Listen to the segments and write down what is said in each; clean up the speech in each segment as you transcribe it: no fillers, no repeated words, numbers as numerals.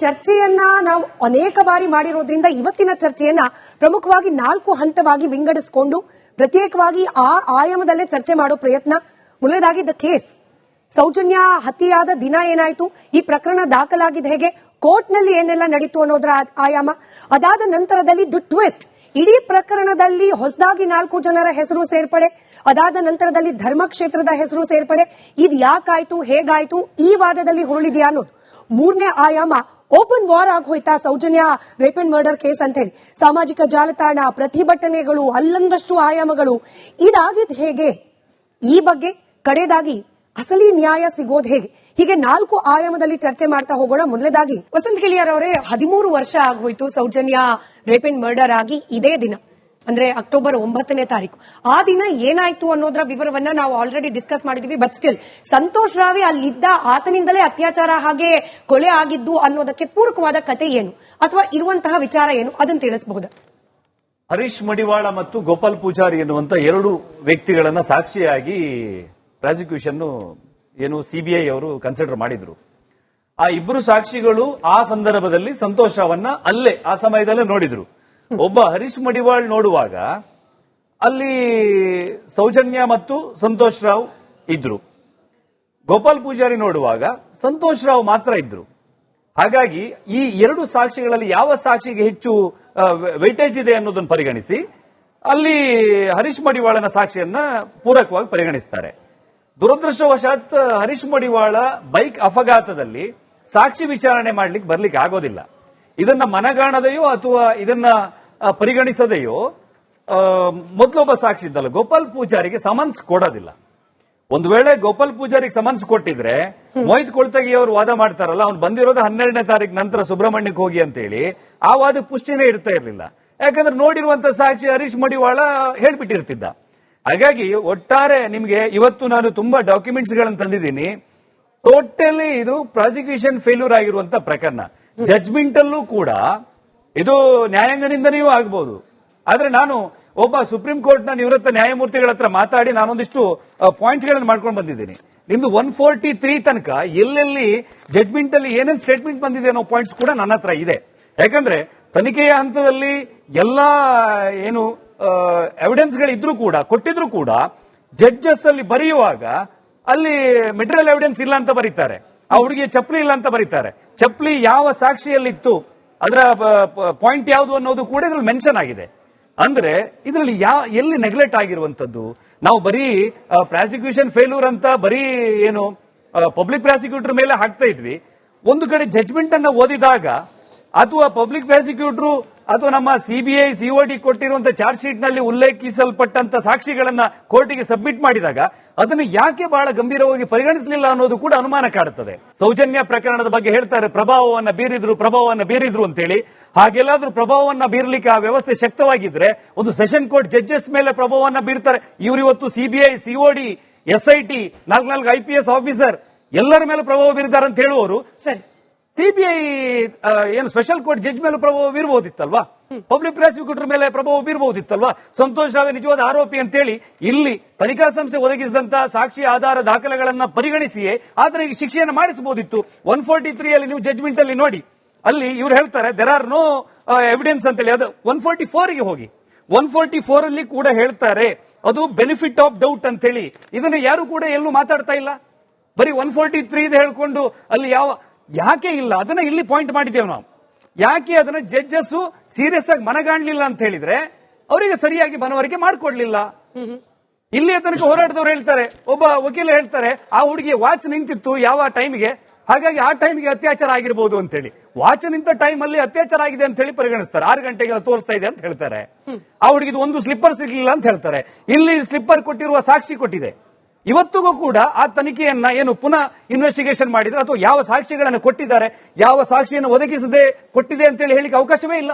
ಚರ್ಚೆಯನ್ನ ನಾವು ಅನೇಕ ಬಾರಿ ಮಾಡಿರೋದ್ರಿಂದ ಇವತ್ತಿನ ಚರ್ಚೆಯನ್ನ ಪ್ರಮುಖವಾಗಿ 4 ಹಂತವಾಗಿ ವಿಂಗಡಿಸಿಕೊಂಡು ಪ್ರತ್ಯೇಕವಾಗಿ ಆ ಆಯಾಮದಲ್ಲೇ ಚರ್ಚೆ ಮಾಡೋ ಪ್ರಯತ್ನ. ಮೊದಲನೇದಾಗಿ ದ ಕೇಸ್, ಸೌಜನ್ಯ ಹತ್ಯೆಯಾದ ದಿನ ಏನಾಯ್ತು, ಈ ಪ್ರಕರಣ ದಾಖಲಾಗಿದ್ದು ಹೇಗೆ, ಕೋರ್ಟ್ ನಲ್ಲಿ ಏನೆಲ್ಲ ನಡೀತು ಅನ್ನೋದರ ಆಯಾಮ. ಅದಾದ ನಂತರದಲ್ಲಿ ದಿ ಟ್ವಿಸ್ಟ್, ಇಡೀ ಪ್ರಕರಣದಲ್ಲಿ ಹೊಸದಾಗಿ 4 ಜನರ ಹೆಸರು ಸೇರ್ಪಡೆ, ಅದಾದ ನಂತರದಲ್ಲಿ ಧರ್ಮಕ್ಷೇತ್ರದ ಹೆಸರು ಸೇರ್ಪಡೆ. ಇದು ಯಾಕಾಯ್ತು, ಹೇಗಾಯ್ತು, ಈ ವಾದದಲ್ಲಿ ಹುರುಳಿದೆಯಾ ಅನ್ನೋದು. ಮೂರನೇ ಆಯಾಮ, ಓಪನ್ ವಾರ್ ಆಗೋಯ್ತಾ Soujanya rape and murder case ಅಂತ ಹೇಳಿ. ಸಾಮಾಜಿಕ ಜಾಲತಾಣ, ಪ್ರತಿಭಟನೆಗಳು, ಅಲ್ಲೊಂದಷ್ಟು ಆಯಾಮಗಳು. ಇದಾಗಿದ್ ಹೇಗೆ, ಈ ಬಗ್ಗೆ ಕಡೆದಾಗಿ ಅಸಲಿ ನ್ಯಾಯ ಸಿಗೋದು ಹೇಗೆ, ಹೀಗೆ 4 ಆಯಾಮದಲ್ಲಿ ಚರ್ಚೆ ಮಾಡ್ತಾ ಹೋಗೋಣ. ಮೊದಲನೇದಾಗಿ ವಸಂತ್ ಗಿಳಿಯಾರ್ ಅವರೇ, 13 ವರ್ಷ ಆಗೋಯ್ತು ಸೌಜನ್ಯ ರೇಪ್ ಅಂಡ್ ಮರ್ಡರ್ ಆಗಿ. ಇದೇ ದಿನ ಅಂದ್ರೆ ಅಕ್ಟೋಬರ್ 9ನೇ ತಾರೀಕು ಆ ದಿನ ಏನಾಯ್ತು ಅನ್ನೋದ್ರ ವಿವರವನ್ನ ನಾವು ಆಲ್ರೆಡಿ ಡಿಸ್ಕಸ್ ಮಾಡಿದೀವಿ. ಬಟ್ ಸ್ಟಿಲ್ ಸಂತೋಷ್ ರಾವಿ ಅಲ್ಲಿದ್ದ, ಆತನಿಂದಲೇ ಅತ್ಯಾಚಾರ ಹಾಗೆ ಕೊಲೆ ಆಗಿದ್ದು ಅನ್ನೋದಕ್ಕೆ ಪೂರಕವಾದ ಕತೆ ಏನು, ಅಥವಾ ಇರುವಂತಹ ವಿಚಾರ ಏನು, ಅದನ್ನು ತಿಳಿಸಬಹುದು. ಹರೀಶ್ ಮಡಿವಾಳ ಮತ್ತು ಗೋಪಾಲ್ ಪೂಜಾರಿ ಎನ್ನುವಂತ 2 ವ್ಯಕ್ತಿಗಳನ್ನ ಸಾಕ್ಷಿಯಾಗಿ ಪ್ರಾಸಿಕ್ಯೂಷನ್ ಏನು ಸಿಬಿಐ ಅವರು ಕನ್ಸಿಡರ್ ಮಾಡಿದ್ರು. ಆ 2 ಸಾಕ್ಷಿಗಳು ಆ ಸಂದರ್ಭದಲ್ಲಿ ಸಂತೋಷ್ ರಾವನ್ನ ಅಲ್ಲೇ ಆ ಸಮಯದಲ್ಲೇ ನೋಡಿದ್ರು. ಒಬ್ಬ ಹರೀಶ್ ಮಡಿವಾಳ್ ನೋಡುವಾಗ ಅಲ್ಲಿ ಸೌಜನ್ಯ ಮತ್ತು ಸಂತೋಷ್ ರಾವ್ ಇದ್ರು. ಗೋಪಾಲ್ ಪೂಜಾರಿ ನೋಡುವಾಗ ಸಂತೋಷ್ ರಾವ್ ಮಾತ್ರ ಇದ್ರು. ಹಾಗಾಗಿ ಈ 2 ಸಾಕ್ಷಿಗಳಲ್ಲಿ ಯಾವ ಸಾಕ್ಷಿಗೆ ಹೆಚ್ಚು ವೆಯ್ಟೇಜ್ ಇದೆ ಅನ್ನೋದನ್ನು ಪರಿಗಣಿಸಿ ಅಲ್ಲಿ ಹರೀಶ್ ಮಡಿವಾಳನ ಸಾಕ್ಷಿಯನ್ನ ಪೂರಕವಾಗಿ ಪರಿಗಣಿಸ್ತಾರೆ. ದುರದೃಷ್ಟವಶಾತ್ ಹರೀಶ್ ಮಡಿವಾಳ ಬೈಕ್ ಅಪಘಾತದಲ್ಲಿ ಸಾಕ್ಷಿ ವಿಚಾರಣೆ ಮಾಡ್ಲಿಕ್ಕೆ ಬರ್ಲಿಕ್ಕೆ ಆಗೋದಿಲ್ಲ. ಇದನ್ನ ಮನಗಾಣದೆಯೋ ಅಥವಾ ಇದನ್ನ ಪರಿಗಣಿಸದೆಯೋ ಮೊದಲೊಬ್ಬ ಸಾಕ್ಷಿ ಇದ್ದಲ್ಲ ಗೋಪಾಲ್ ಪೂಜಾರಿಗೆ ಸಮನ್ಸ್ ಕೊಡೋದಿಲ್ಲ. ಒಂದು ವೇಳೆ ಗೋಪಾಲ್ ಪೂಜಾರಿಗೆ ಸಮನ್ಸ್ ಕೊಟ್ಟಿದ್ರೆ ಮೋಹಿತ್ ಕೊಳ್ತಗಿ ಅವರು ವಾದ ಮಾಡ್ತಾರಲ್ಲ, ಅವ್ನು ಬಂದಿರೋದು 12ನೇ ತಾರೀಕು ನಂತರ ಸುಬ್ರಹ್ಮಣ್ಯಕ್ಕೆ ಹೋಗಿ ಅಂತೇಳಿ, ಆ ವಾದ ಪುಷ್ಟಿನೇ ಇರ್ತಾ ಇರಲಿಲ್ಲ. ಯಾಕಂದ್ರೆ ನೋಡಿರುವಂತ ಸಾಕ್ಷಿ ಹರೀಶ್ ಮಡಿವಾಳ ಹೇಳ್ಬಿಟ್ಟಿರ್ತಿದ್ದ. ಹಾಗಾಗಿ ಒಟ್ಟಾರೆ ನಿಮಗೆ ಇವತ್ತು ನಾನು ತುಂಬಾ ಡಾಕ್ಯುಮೆಂಟ್ಸ್ ಗಳನ್ನು ತಂದಿದ್ದೀನಿ. ಟೋಟಲಿ ಇದು ಪ್ರಾಸಿಕ್ಯೂಷನ್ ಫೇಲ್ಯೂರ್ ಆಗಿರುವಂತ ಪ್ರಕರಣ. ಜಡ್ಜ್ಮೆಂಟ್ ಅಲ್ಲೂ ಕೂಡ ಇದು ನ್ಯಾಯಾಂಗನಿಂದನೆಯೂ ಆಗಬಹುದು. ಆದ್ರೆ ನಾನು ಒಬ್ಬ ಸುಪ್ರೀಂ ಕೋರ್ಟ್ ನ ನಿವೃತ್ತ ನ್ಯಾಯಮೂರ್ತಿಗಳ ಹತ್ರ ಮಾತಾಡಿ ನಾನೊಂದಿಷ್ಟು ಪಾಯಿಂಟ್ ಗಳನ್ನು ಮಾಡ್ಕೊಂಡು ಬಂದಿದ್ದೀನಿ. ನಿಮ್ದು 143 ತನಕ ಎಲ್ಲೆಲ್ಲಿ ಜಡ್ಜ್ಮೆಂಟ್ ಅಲ್ಲಿ ಏನೇನು ಸ್ಟೇಟ್ಮೆಂಟ್ ಬಂದಿದೆ ಅನ್ನೋ ಪಾಯಿಂಟ್ಸ್ ಕೂಡ ನನ್ನ ಹತ್ರ ಇದೆ. ಯಾಕಂದ್ರೆ ತನಿಖೆಯ ಹಂತದಲ್ಲಿ ಎಲ್ಲಾ ಏನು ಎವಿಡೆನ್ಸ್ ಗಳಿದ್ರು ಕೂಡ ಕೊಟ್ಟಿದ್ರು ಕೂಡ ಜಡ್ಜಸ್ ಅಲ್ಲಿ ಬರೆಯುವಾಗ ಅಲ್ಲಿ ಮೆಟೀರಿಯಲ್ ಎವಿಡೆನ್ಸ್ ಇಲ್ಲ ಅಂತ ಬರೀತಾರೆ. ಆ ಹುಡುಗಿಯ ಚಪ್ಪಲಿ ಇಲ್ಲ ಅಂತ ಬರೀತಾರೆ. ಚಪ್ಪಲಿ ಯಾವ ಸಾಕ್ಷಿಯಲ್ಲಿತ್ತು, ಅದರ ಪಾಯಿಂಟ್ ಯಾವುದು ಅನ್ನೋದು ಕೂಡ ಇದ್ರಲ್ಲಿ ಮೆನ್ಷನ್ ಆಗಿದೆ. ಅಂದ್ರೆ ಇದರಲ್ಲಿ ಎಲ್ಲಿ ನೆಗ್ಲೆಕ್ಟ್ ಆಗಿರುವಂತದ್ದು. ನಾವು ಬರೀ ಪ್ರಾಸಿಕ್ಯೂಷನ್ ಫೇಲ್ಯೂರ್ ಅಂತ ಬರೀ ಏನು ಪಬ್ಲಿಕ್ ಪ್ರಾಸಿಕ್ಯೂಟರ್ ಮೇಲೆ ಹಾಕ್ತಾ ಇದ್ವಿ. ಒಂದು ಕಡೆ ಜಡ್ಜ್ಮೆಂಟ್ ಅನ್ನ ಓದಿದಾಗ ಅಥವಾ ಪಬ್ಲಿಕ್ ಪ್ರಾಸಿಕ್ಯೂಟರ್ ಅಥವಾ ನಮ್ಮ ಸಿಬಿಐ ಸಿಒಡಿ ಕೊಟ್ಟಿರುವಂತಹ ಚಾರ್ಜ್ ಶೀಟ್ ನಲ್ಲಿ ಉಲ್ಲೇಖಿಸಲ್ಪಟ್ಟಂತ ಸಾಕ್ಷಿಗಳನ್ನ ಕೋರ್ಟಿಗೆ ಸಬ್ಮಿಟ್ ಮಾಡಿದಾಗ ಅದನ್ನು ಯಾಕೆ ಬಹಳ ಗಂಭೀರವಾಗಿ ಪರಿಗಣಿಸಲಿಲ್ಲ ಅನ್ನೋದು ಕೂಡ ಅನುಮಾನ ಕಾಡುತ್ತದೆ. ಸೌಜನ್ಯ ಪ್ರಕರಣದ ಬಗ್ಗೆ ಹೇಳ್ತಾರೆ ಪ್ರಭಾವವನ್ನ ಬೀರಿದ್ರು ಅಂತೇಳಿ. ಹಾಗೆಲ್ಲಾದ್ರೂ ಪ್ರಭಾವವನ್ನ ಬೀರ್ಲಿಕ್ಕೆ ಆ ವ್ಯವಸ್ಥೆ ಶಕ್ತವಾಗಿದ್ರೆ ಒಂದು ಸೆಷನ್ ಕೋರ್ಟ್ ಜಡ್ಜಸ್ ಮೇಲೆ ಪ್ರಭಾವವನ್ನ ಬೀರ್ತಾರೆ. ಇವತ್ತು CBI COD SIT 4 IPS officer ಎಲ್ಲರ ಮೇಲೆ ಪ್ರಭಾವ ಬೀರಿದ್ದಾರೆ ಅಂತ ಹೇಳುವವರು ಸಿಬಿಐ ಏನು ಸ್ಪೆಷಲ್ ಕೋರ್ಟ್ ಜಡ್ಜ್ ಮೇಲೆ ಪ್ರಭಾವ ಬೀರಬಹುದಿತ್ತಲ್ವಾ, ಪಬ್ಲಿಕ್ ಪ್ರಾಸಿಕ್ಯೂಟರ್ ಮೇಲೆ ಪ್ರಭಾವ ಬೀರಬಹುದಿತ್ತಲ್ವಾ. ಸಂತೋಷ್ ರಾವ್ ನಿಜವಾದ ಆರೋಪಿ ಅಂತೇಳಿ ಇಲ್ಲಿ ತನಿಖಾ ಸಂಸ್ಥೆ ಒದಗಿಸಿದಂತಹ ಸಾಕ್ಷಿ ಆಧಾರ ದಾಖಲೆಗಳನ್ನ ಪರಿಗಣಿಸಿಯೇ ಆತನಿಗೆ ಶಿಕ್ಷೆಯನ್ನು ಮಾಡಿಸಬಹುದಿತ್ತು. 143 ಅಲ್ಲಿ ನೀವು ಜಡ್ಜ್ಮೆಂಟ್ ಅಲ್ಲಿ ನೋಡಿ, ಅಲ್ಲಿ ಇವ್ರು ಹೇಳ್ತಾರೆ ದೇರ್ ಆರ್ ನೋ ಎವಿಡೆನ್ಸ್ ಅಂತೇಳಿ. ಅದು 144 ಗೆ ಹೋಗಿ 144 ಅಲ್ಲಿ ಕೂಡ ಹೇಳ್ತಾರೆ ಅದು ಬೆನಿಫಿಟ್ ಆಫ್ ಡೌಟ್ ಅಂತ ಹೇಳಿ. ಇದನ್ನು ಯಾರು ಕೂಡ ಎಲ್ಲೂ ಮಾತಾಡ್ತಾ ಇಲ್ಲ. ಬರೀ 143 ಹೇಳ್ಕೊಂಡು ಅಲ್ಲಿ ಯಾಕೆ ಇಲ್ಲ ಅದನ್ನ ಇಲ್ಲಿ ಪಾಯಿಂಟ್ ಮಾಡಿದ್ದೇವೆ ನಾವು. ಯಾಕೆ ಅದನ್ನ ಜಡ್ಜಸ್ ಸೀರಿಯಸ್ ಆಗಿ ಮನಗಾಣಲಿಲ್ಲ ಅಂತ ಹೇಳಿದ್ರೆ ಅವರಿಗೆ ಸರಿಯಾಗಿ ಮನವರಿಕೆ ಮಾಡಿಕೊಡ್ಲಿಲ್ಲ. ಇಲ್ಲಿ ತನಕ ಹೋರಾಟದವ್ರು ಹೇಳ್ತಾರೆ, ಒಬ್ಬ ವಕೀಲ ಹೇಳ್ತಾರೆ ಆ ಹುಡುಗಿ ವಾಚ್ ನಿಂತಿತ್ತು ಯಾವ ಟೈಮ್ಗೆ, ಹಾಗಾಗಿ ಆ ಟೈಮ್ಗೆ ಅತ್ಯಾಚಾರ ಆಗಿರಬಹುದು ಅಂತ ಹೇಳಿ. ವಾಚ್ ನಿಂತ ಟೈಮ್ ಅಲ್ಲಿ ಅತ್ಯಾಚಾರ ಆಗಿದೆ ಅಂತ ಹೇಳಿ ಪರಿಗಣಿಸ್ತಾರೆ. 6 ಗಂಟೆಗೆ ತೋರಿಸ್ತಾ ಇದೆ ಅಂತ ಹೇಳ್ತಾರೆ. ಆ ಹುಡುಗಿದು ಒಂದು ಸ್ಲಿಪ್ಪರ್ ಸಿಗ್ಲಿಲ್ಲ ಅಂತ ಹೇಳ್ತಾರೆ. ಇಲ್ಲಿ ಸ್ಲಿಪ್ಪರ್ ಕೊಟ್ಟಿರುವ ಸಾಕ್ಷಿ ಕೊಟ್ಟಿದೆ. ಇವತ್ತಿಗೂ ಕೂಡ ಆ ತನಿಖೆಯನ್ನ ಏನು ಪುನಃ ಇನ್ವೆಸ್ಟಿಗೇಷನ್ ಮಾಡಿದ್ರೆ ಅಥವಾ ಯಾವ ಸಾಕ್ಷಿಗಳನ್ನು ಕೊಟ್ಟಿದ್ದಾರೆ, ಯಾವ ಸಾಕ್ಷಿಯನ್ನು ಒದಗಿಸದೆ ಕೊಟ್ಟಿದೆ ಅಂತ ಹೇಳಿ ಹೇಳಿಕ್ಕೆ ಅವಕಾಶವೇ ಇಲ್ಲ.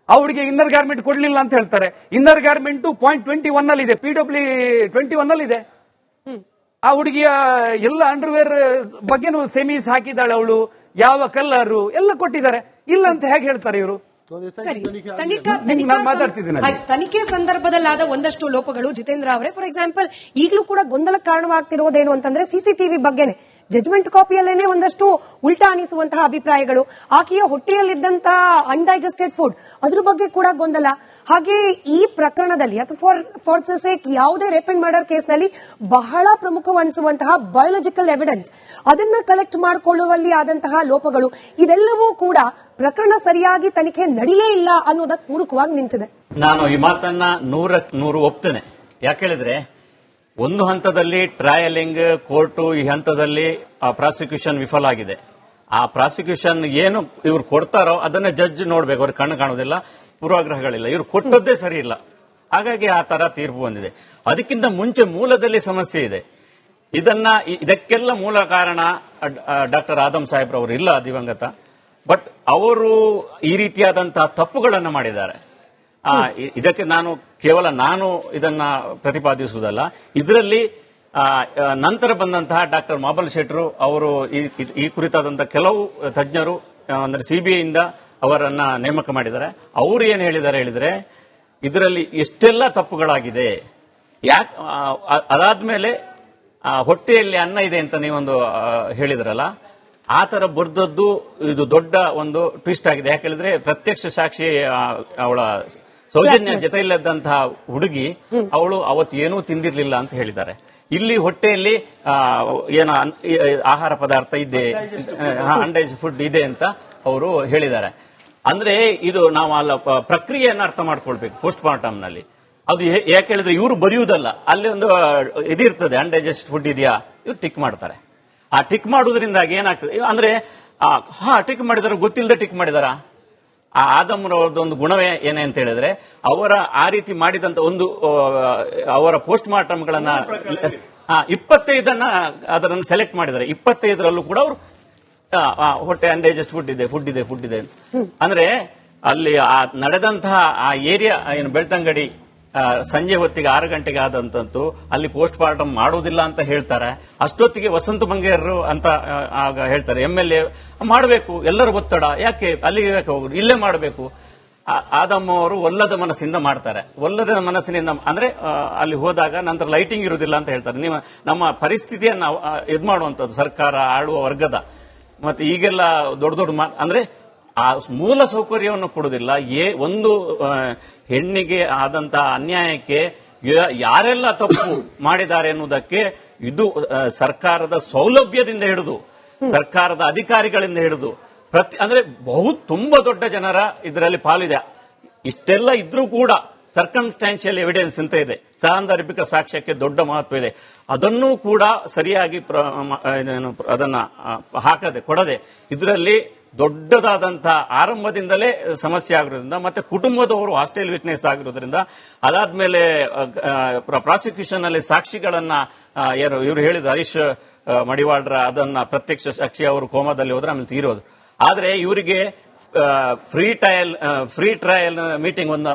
ಆ ಹುಡುಗಿ ಇನ್ನರ್ ಗಾರ್ಮೆಂಟ್ ಕೊಡ್ಲಿಲ್ಲ ಅಂತ ಹೇಳ್ತಾರೆ. ಇನ್ನರ್ ಗಾರ್ಮೆಂಟ್ .21 ಅಲ್ಲಿ ಇದೆ, PW21 ಅಲ್ಲಿ ಇದೆ. ಆ ಹುಡುಗಿಯ ಎಲ್ಲ ಅಂಡರ್ವೇರ್ ಬಗ್ಗೆನೂ ಸೆಮೀಸ್ ಹಾಕಿದ್ದಾಳೆ ಅವಳು, ಯಾವ ಕಲ್ಲರು ಎಲ್ಲ ಕೊಟ್ಟಿದ್ದಾರೆ. ಇಲ್ಲ ಅಂತ ಹೇಗೆ ಹೇಳ್ತಾರೆ ಇವರು? ತನಿಖೆ ಸಂದರ್ಭದಲ್ಲಾದ ಒಂದಷ್ಟು ಲೋಪಗಳು ಜಿತೇಂದ್ರ ಅವರೇ, ಫಾರ್ ಎಕ್ಸಾಂಪಲ್ ಈಗಲೂ ಕೂಡ ಗೊಂದಲಕ್ಕೆ ಕಾರಣವಾಗ್ತಿರೋದೇನು ಅಂತಂದ್ರೆ ಸಿಸಿಟಿವಿ ಬಗ್ಗೆನೆ. ಜಜ್ಮೆಂಟ್ ಕಾಪಿಯಲ್ಲೇನೆ ಒಂದಷ್ಟು ಉಲ್ಟಾ ಅನಿಸುವಂತಹ ಅಭಿಪ್ರಾಯಗಳು, ಆಕೆಯ ಹೊಟ್ಟೆಯಲ್ಲಿದ್ದಂತಹ ಅನ್ಡೈಜೆಸ್ಟೆಡ್ ಫುಡ್ ಅದ್ರ ಬಗ್ಗೆ ಕೂಡ ಗೊಂದಲ. ಹಾಗೆ ಈ ಪ್ರಕರಣದಲ್ಲಿ ಅಥವಾ ಫಾರ್ ದ ಸೇಕ್ ಯಾವುದೇ ರೇಪ್ ಅಂಡ್ ಮರ್ಡರ್ ಕೇಸ್ನಲ್ಲಿ ಬಹಳ ಪ್ರಮುಖವೆನಿಸುವಂತಹ ಬಯೋಲಾಜಿಕಲ್ ಎವಿಡೆನ್ಸ್ ಅದನ್ನ ಕಲೆಕ್ಟ್ ಮಾಡಿಕೊಳ್ಳುವಲ್ಲಿ ಆದಂತಹ ಲೋಪಗಳು, ಇದೆಲ್ಲವೂ ಕೂಡ ಪ್ರಕರಣ ಸರಿಯಾಗಿ ತನಿಖೆ ನಡೀಲೇ ಇಲ್ಲ ಅನ್ನೋದಕ್ಕೆ ಪೂರಕವಾಗಿ ನಿಂತಿದೆ. ನಾನು ಈ ಮಾತನ್ನ 100% ಒಪ್ತೇನೆ. ಯಾಕೆ ಹೇಳಿದ್ರೆ ಒಂದು ಹಂತದಲ್ಲಿ ಟ್ರಯಲಿಂಗ್ ಕೋರ್ಟು, ಈ ಹಂತದಲ್ಲಿ ಪ್ರಾಸಿಕ್ಯೂಷನ್ ವಿಫಲ ಆಗಿದೆ. ಆ ಪ್ರಾಸಿಕ್ಯೂಷನ್ ಏನು ಇವ್ರು ಕೊಡ್ತಾರೋ ಅದನ್ನ ಜಡ್ಜ್ ನೋಡ್ಬೇಕು, ಅವ್ರಿಗೆ ಕಣ್ಣು ಕಾಣುವುದಿಲ್ಲ, ಪೂರ್ವಾಗ್ರಹಗಳಿಲ್ಲ, ಇವ್ರು ಕೊಟ್ಟದ್ದೇ ಸರಿ ಇಲ್ಲ. ಹಾಗಾಗಿ ಆ ತರ ತೀರ್ಪು ಬಂದಿದೆ. ಅದಕ್ಕಿಂತ ಮುಂಚೆ ಮೂಲದಲ್ಲಿ ಸಮಸ್ಯೆ ಇದೆ. ಇದಕ್ಕೆಲ್ಲ ಮೂಲ ಕಾರಣ ಡಾಕ್ಟರ್ ಆದಮ್ ಸಾಹೇಬ್ರವರು ಇಲ್ಲ, ದಿವಂಗತ. ಬಟ್ ಅವರು ಈ ರೀತಿಯಾದಂತಹ ತಪ್ಪುಗಳನ್ನು ಮಾಡಿದ್ದಾರೆ. ಇದಕ್ಕೆ ಕೇವಲ ನಾನು ಇದನ್ನ ಪ್ರತಿಪಾದಿಸುವುದಲ್ಲ. ಇದರಲ್ಲಿ ನಂತರ ಬಂದಂತಹ ಡಾಕ್ಟರ್ ಮಾಬಲ್ ಶೆಟ್ರು ಅವರು ಈ ಕುರಿತಾದಂತಹ ಕೆಲವು ತಜ್ಞರು ಅಂದ್ರೆ ಸಿಬಿಐಯಿಂದ ಅವರನ್ನ ನೇಮಕ ಮಾಡಿದ್ದಾರೆ. ಅವರು ಏನ್ ಹೇಳಿದರೆ ಇದರಲ್ಲಿ ಎಷ್ಟೆಲ್ಲ ತಪ್ಪುಗಳಾಗಿದೆ, ಯಾಕೆ ಅದಾದ್ಮೇಲೆ ಹೊಟ್ಟೆಯಲ್ಲಿ ಅನ್ನ ಇದೆ ಅಂತ ನೀವೊಂದು ಹೇಳಿದ್ರಲ್ಲ, ಆ ತರ ಬರ್ದದ್ದು ಇದು ದೊಡ್ಡ ಒಂದು ಟ್ವಿಸ್ಟ್ ಆಗಿದೆ. ಯಾಕೆ ಹೇಳಿದ್ರೆ ಪ್ರತ್ಯಕ್ಷ ಸಾಕ್ಷಿ ಅವಳ ಸೌಜನ್ಯ ಜೊತೆ ಇಲ್ಲದಂತಹ ಹುಡುಗಿ ಅವಳು ಅವತ್ತು ಏನೂ ತಿಂದಿರ್ಲಿಲ್ಲ ಅಂತ ಹೇಳಿದ್ದಾರೆ. ಇಲ್ಲಿ ಹೊಟ್ಟೆಯಲ್ಲಿ ಏನೋ ಆಹಾರ ಪದಾರ್ಥ ಇದೆ, ಅನ್ಡೈಜ್ ಫುಡ್ ಇದೆ ಅಂತ ಅವರು ಹೇಳಿದ್ದಾರೆ. ಅಂದ್ರೆ ಇದು ನಾವು ಅಲ್ಲ ಪ್ರಕ್ರಿಯೆಯನ್ನು ಅರ್ಥ ಮಾಡ್ಕೊಳ್ಬೇಕು. ಪೋಸ್ಟ್ ಮಾರ್ಟಮ್ ನಲ್ಲಿ ಅದು ಯಾಕೆ ಹೇಳಿದ್ರೆ ಇವರು ಬರೆಯುವುದಲ್ಲ, ಅಲ್ಲಿ ಒಂದು ಇದಿರ್ತದೆ, ಅನ್ಡೈಜೆಸ್ಟ್ ಫುಡ್ ಇದೆಯಾ, ಇವ್ರು ಟಿಕ್ ಮಾಡ್ತಾರೆ. ಆ ಟಿಕ್ ಮಾಡುವುದರಿಂದಾಗಿ ಏನಾಗ್ತದೆ ಅಂದ್ರೆ ಟಿಕ್ ಮಾಡಿದಾರ, ಗೊತ್ತಿಲ್ಲದೆ ಟಿಕ್ ಮಾಡಿದಾರ. ಆ ಆದಮ್ರವ್ರದೊಂದು ಗುಣವೇ ಏನೇ ಅಂತ ಹೇಳಿದ್ರೆ ಅವರ ಆ ರೀತಿ ಮಾಡಿದಂತ ಒಂದು ಅವರ ಪೋಸ್ಟ್ ಮಾರ್ಟಮ್ಗಳನ್ನ 25 ಅದನ್ನು ಸೆಲೆಕ್ಟ್ ಮಾಡಿದ್ದಾರೆ. 25ರಲ್ಲೂ ಕೂಡ ಅವರು ಹೊಟ್ಟೆ ಅನ್ಡೈಜೆಸ್ಟ್ ಫುಡ್ ಇದೆ. ಅಂದ್ರೆ ಅಲ್ಲಿ ನಡೆದಂತಹ ಆ ಏರಿಯಾ ಏನು ಬೆಳ್ತಂಗಡಿ ಸಂಜೆ ಹೊತ್ತಿಗೆ 6 ಗಂಟೆಗೆ ಆದಂತಂತೂ ಅಲ್ಲಿ ಪೋಸ್ಟ್ ಮಾರ್ಟಮ್ ಮಾಡುವುದಿಲ್ಲ ಅಂತ ಹೇಳ್ತಾರೆ. ಅಷ್ಟೊತ್ತಿಗೆ ವಸಂತ ಮಂಗೇರರು ಅಂತ ಆಗ ಹೇಳ್ತಾರೆ, MLA ಮಾಡಬೇಕು, ಎಲ್ಲರ ಒತ್ತಡ, ಯಾಕೆ ಅಲ್ಲಿಗೆ ಯಾಕೆ ಹೋಗುದು, ಇಲ್ಲೇ ಮಾಡಬೇಕು. ಆದಮ್ಮ ಅವರು ಒಲ್ಲದ ಮನಸ್ಸಿಂದ ಮಾಡ್ತಾರೆ. ಒಲ್ಲದ ಮನಸ್ಸಿನಿಂದ ಅಂದ್ರೆ ಅಲ್ಲಿ ಹೋದಾಗ ನಂತರ ಲೈಟಿಂಗ್ ಇರುವುದಿಲ್ಲ ಅಂತ ಹೇಳ್ತಾರೆ. ನೀವು ನಮ್ಮ ಪರಿಸ್ಥಿತಿಯನ್ನ ಇದ್ ಮಾಡುವಂತದ್ದು ಸರ್ಕಾರ ಆಳುವ ವರ್ಗದ ಮತ್ತೆ ಈಗೆಲ್ಲ ದೊಡ್ಡ ಅಂದ್ರೆ ಆ ಮೂಲ ಸೌಕರ್ಯವನ್ನು ಕೊಡುವುದಿಲ್ಲ. ಒಂದು ಹೆಣ್ಣಿಗೆ ಆದಂತಹ ಅನ್ಯಾಯಕ್ಕೆ ಯಾರೆಲ್ಲ ತಪ್ಪು ಮಾಡಿದ್ದಾರೆ ಎನ್ನುವುದಕ್ಕೆ ಇದು ಸರ್ಕಾರದ ಸೌಲಭ್ಯದಿಂದ ಹಿಡಿದು ಸರ್ಕಾರದ ಅಧಿಕಾರಿಗಳಿಂದ ಹಿಡಿದು ಅಂದ್ರೆ ತುಂಬಾ ದೊಡ್ಡ ಜನರ ಇದರಲ್ಲಿ ಪಾಲಿದೆ. ಇಷ್ಟೆಲ್ಲ ಇದ್ರೂ ಕೂಡ ಸರ್ಕಮ್ಸ್ಟಾನ್ಷಿಯಲ್ ಎವಿಡೆನ್ಸ್ ಅಂತ ಇದೆ, ಸಾಂದರ್ಭಿಕ ಸಾಕ್ಷ್ಯಕ್ಕೆ ದೊಡ್ಡ ಮಹತ್ವ ಇದೆ. ಅದನ್ನೂ ಕೂಡ ಸರಿಯಾಗಿ ಅದನ್ನ ಕೊಡದೆ ಇದರಲ್ಲಿ ದೊಡ್ಡದಾದಂತಹ ಆರಂಭದಿಂದಲೇ ಸಮಸ್ಯೆ ಆಗಿರೋದ್ರಿಂದ ಮತ್ತೆ ಕುಟುಂಬದವರು ಹಾಸ್ಟೆಲ್ ವಿಟ್ನೆಸ್ ಆಗಿರೋದ್ರಿಂದ ಅದಾದ್ಮೇಲೆ ಪ್ರಾಸಿಕ್ಯೂಷನ್ ಅಲ್ಲಿ ಸಾಕ್ಷಿಗಳನ್ನ ಇವರು ಹೇಳಿದ್ರು, ಹರೀಶ್ ಮಡಿವಾಳ್ರ ಅದನ್ನ ಪ್ರತ್ಯಕ್ಷ ಸಾಕ್ಷಿ ಅವರು ಕೋಮಾದಲ್ಲಿ ಹೋದ್ರೆ ಆಮೇಲೆ ತೀರೋದು. ಆದ್ರೆ ಇವರಿಗೆ ಫ್ರೀ ಟ್ರಯಲ್ ಮೀಟಿಂಗ್ ಒಂದು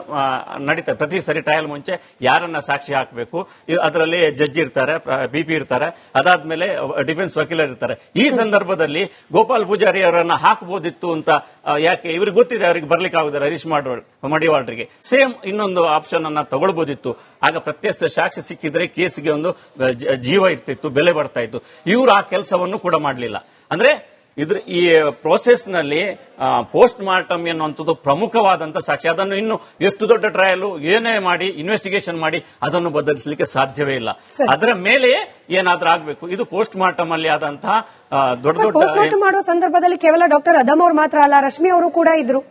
ನಡೀತಾರೆ. ಪ್ರತಿ ಸರಿ ಟ್ರಯಲ್ ಮುಂಚೆ ಯಾರನ್ನ ಸಾಕ್ಷಿ ಹಾಕಬೇಕು, ಅದರಲ್ಲಿ ಜಡ್ಜ್ ಇರ್ತಾರೆ, BP ಇರ್ತಾರೆ, ಅದಾದ್ಮೇಲೆ ಡಿಫೆನ್ಸ್ ವಕೀಲರು ಇರ್ತಾರೆ. ಈ ಸಂದರ್ಭದಲ್ಲಿ ಗೋಪಾಲ್ ಪೂಜಾರಿ ಅವರನ್ನ ಹಾಕಬಹುದಿತ್ತು ಅಂತ ಯಾಕೆ ಇವ್ರಿಗೆ ಗೊತ್ತಿದೆ, ಅವರಿಗೆ ಬರ್ಲಿಕ್ಕೆ ಆಗುದಿಲ್ಲ ಹರೀಶ್ ಮಡಿವಾಳ್ರಿಗೆ. ಸೇಮ್ ಇನ್ನೊಂದು ಆಪ್ಷನ್ ಅನ್ನ ತಗೊಳ್ಬಹುದಿತ್ತು. ಆಗ ಪ್ರತ್ಯಕ್ಷ ಸಾಕ್ಷಿ ಸಿಕ್ಕಿದ್ರೆ ಕೇಸಿಗೆ ಒಂದು ಜೀವ ಇರ್ತಿತ್ತು, ಬೆಲೆ ಬರ್ತಾ ಇತ್ತು. ಇವರು ಆ ಕೆಲಸವನ್ನು ಕೂಡ ಮಾಡಲಿಲ್ಲ. ಅಂದ್ರೆ ಈ ಪ್ರೋಸೆಸ್ ನಲ್ಲಿ ಪೋಸ್ಟ್ ಮಾರ್ಟಮ್ ಎನ್ನುವಂಥದ್ದು ಪ್ರಮುಖವಾದಂತಹ ಸಾಕ್ಷಿ. ಅದನ್ನು ಇನ್ನು ಎಷ್ಟು ದೊಡ್ಡ ಟ್ರಯಲ್ ಏನೇ ಮಾಡಿ ಇನ್ವೆಸ್ಟಿಗೇಷನ್ ಮಾಡಿ ಅದನ್ನು ಬದಲಿಸಲಿಕ್ಕೆ ಸಾಧ್ಯವೇ ಇಲ್ಲ. ಅದರ ಮೇಲೆ ಏನಾದ್ರೂ ಆಗಬೇಕು. ಇದು ಪೋಸ್ಟ್ ಮಾರ್ಟಮ್ ಅಲ್ಲಿ ಆದಂತಹ ದೊಡ್ಡ ಪೋಸ್ಟ್ ಮಾರ್ಟಮ್ ಮಾಡುವ ಸಂದರ್ಭದಲ್ಲಿ ಕೇವಲ ಡಾಕ್ಟರ್ ಅದಮ್ ಅವರು ಮಾತ್ರ ಅಲ್ಲ, ರಶ್ಮಿ ಅವರು ಕೂಡ ಇದ್ರು.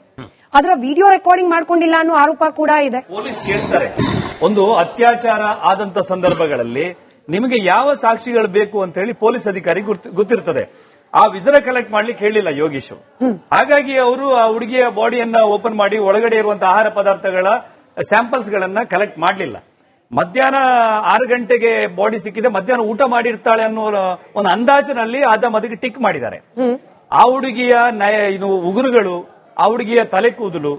ಅದರ ವಿಡಿಯೋ ರೆಕಾರ್ಡಿಂಗ್ ಮಾಡ್ಕೊಂಡಿಲ್ಲ ಅನ್ನೋ ಆರೋಪ ಕೂಡ ಇದೆ. ಪೊಲೀಸ್ ಕೇಳ್ತಾರೆ, ಒಂದು ಅತ್ಯಾಚಾರ ಆದಂತ ಸಂದರ್ಭಗಳಲ್ಲಿ ನಿಮಗೆ ಯಾವ ಸಾಕ್ಷಿಗಳು ಬೇಕು ಅಂತ ಹೇಳಿ ಪೊಲೀಸ್ ಅಧಿಕಾರಿ ಗೊತ್ತಿರ್ತದೆ. ಆ ವಿಸರ ಕಲೆಕ್ಟ್ ಮಾಡ್ಲಿಕ್ಕೆ ಹೇಳಿಲ್ಲ ಯೋಗೀಶ್. ಹಾಗಾಗಿ ಅವರು ಆ ಹುಡುಗಿಯ ಬಾಡಿಯನ್ನ ಓಪನ್ ಮಾಡಿ ಒಳಗಡೆ ಇರುವಂತಹ ಆಹಾರ ಪದಾರ್ಥಗಳ ಸ್ಯಾಂಪಲ್ಸ್ ಗಳನ್ನ ಕಲೆಕ್ಟ್ ಮಾಡಲಿಲ್ಲ. ಮಧ್ಯಾಹ್ನ 6 ಗಂಟೆಗೆ ಬಾಡಿ ಸಿಕ್ಕಿದೆ, ಮಧ್ಯಾಹ್ನ ಊಟ ಮಾಡಿರ್ತಾಳೆ ಅನ್ನೋ ಒಂದು ಅಂದಾಜಿನಲ್ಲಿ ಆದಮ್ ಅದಕ್ಕೆ ಟಿಕ್ ಮಾಡಿದ್ದಾರೆ. ಆ ಹುಡುಗಿಯ ಉಗುರುಗಳು, ಆ ಹುಡುಗಿಯ ತಲೆ ಕೂದಲು,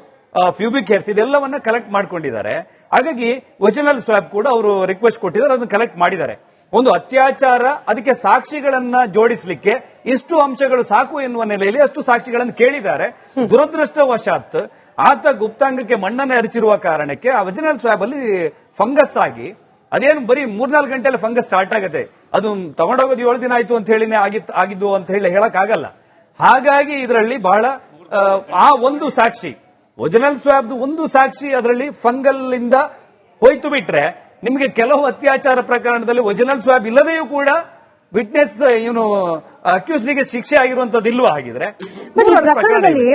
ಫ್ಯೂಬಿಕ್ ಹೇರ್ಸ್ ಇದೆಲ್ಲವನ್ನ ಕಲೆಕ್ಟ್ ಮಾಡ್ಕೊಂಡಿದ್ದಾರೆ. ಹಾಗಾಗಿ ಒರಿಜಿನಲ್ ಸ್ವಾಬ್ ಕೂಡ ಅವರು ರಿಕ್ವೆಸ್ಟ್ ಕೊಟ್ಟಿದ್ದಾರೆ, ಅದನ್ನು ಕಲೆಕ್ಟ್ ಮಾಡಿದ್ದಾರೆ. ಒಂದು ಅತ್ಯಾಚಾರ, ಅದಕ್ಕೆ ಸಾಕ್ಷಿಗಳನ್ನ ಜೋಡಿಸಲಿಕ್ಕೆ ಇಷ್ಟು ಅಂಶಗಳು ಸಾಕು ಎನ್ನುವ ನೆಲೆಯಲ್ಲಿ ಅಷ್ಟು ಸಾಕ್ಷಿಗಳನ್ನು ಕೇಳಿದ್ದಾರೆ. ದುರದೃಷ್ಟವಶಾತ್ ಆತ ಗುಪ್ತಾಂಗಕ್ಕೆ ಮಣ್ಣನ್ನು ಎರಚಿರುವ ಕಾರಣಕ್ಕೆ ಆ ಒರಿಜಿನಲ್ ಸ್ವಾಬ್ ಅಲ್ಲಿ ಫಂಗಸ್ ಆಗಿ ಅದೇನು ಬರೀ 3-4 ಗಂಟೆಯಲ್ಲಿ ಫಂಗಸ್ ಸ್ಟಾರ್ಟ್ ಆಗುತ್ತೆ. ಅದು ತಗೊಂಡೋಗೋದು 7 ದಿನ ಆಯ್ತು ಅಂತ ಹೇಳಿನೇ ಆಗಿದ್ದು ಅಂತ ಹೇಳಕ್ ಆಗಲ್ಲ. ಹಾಗಾಗಿ ಇದರಲ್ಲಿ ಬಹಳ ಆ ಒಂದು ಸಾಕ್ಷಿ, ಒರಿಜಿನಲ್ ಸ್ವಾಬ್ದು ಒಂದು ಸಾಕ್ಷಿ ಅದರಲ್ಲಿ ಫಂಗಲ್ ಇಂದ ಹೋಯ್ತು ಬಿಟ್ರೆ, ನಿಮಗೆ ಕೆಲವು ಅತ್ಯಾಚಾರ ಪ್ರಕರಣದಲ್ಲಿ ಒರಿಜಿನಲ್ ಸ್ವಾಬ್ ಇಲ್ಲದೆಯೂ ಕೂಡ ವಿಟ್ನೆಸ್ ಅಕ್ಯೂಸ್ಡ್ಗೆ ಶಿಕ್ಷೆ ಆಗಿರುವಂತದ್ದು ಇಲ್ವಾ? ಹಾಗಿದ್ರೆ ಪ್ರಕರಣದಲ್ಲಿ